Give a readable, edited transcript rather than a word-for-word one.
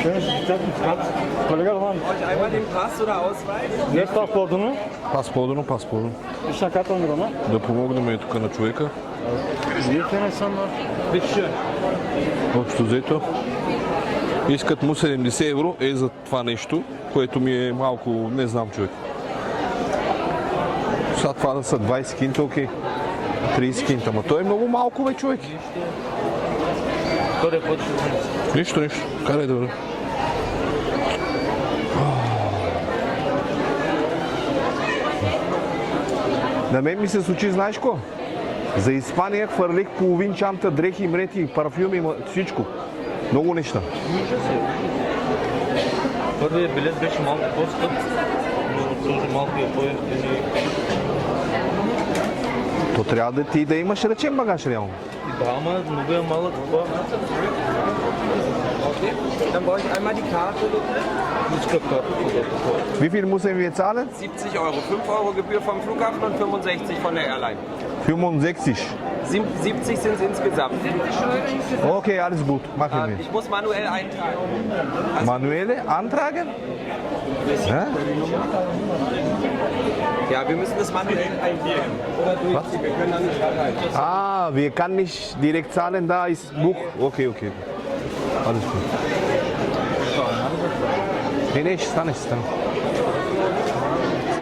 Schönes Platz. Kollege Roman. Einmal den Pass oder Ausweis? Днес паспортно. Паспорно. Виж карта ми Рома. Да помогнем тук на човека. Вижте не съм. Общо взето. Искат му 70 евро за това нещо, което ми е малко, не знам човек. Сега това да са 20 кинта, окей. 30 кинта, ма той е много малко бе човек. Нищо. Карай да бъде. На мен ми се случи, знаеш ко? За Испания хвърлих половин чанта дрехи, мрети, парфюми, всичко. Много неща. Първият билет беше малко по-скъп, но този малко е по-ефтин. То трябва да ти да имаш ръчен багаж реално. Да, ама много е малък това. Dann brauche ich einmal die Karte. Wie viel muss wir zahlen? 70 Euro. 5 Euro Gebühr vom Flughafen und 65 von der Airline. 65. 70 sind es insgesamt. Okay, alles gut. Machen wir. Ich muss manuell eintragen. Manuelle antragen? Hä? Ja, wir müssen das manuell eingeben. Oder durchziehen. Wir können da nicht rein. Ah, wir können nicht direkt zahlen, da ist Buch. Okay. Alles gut. Nee, stane.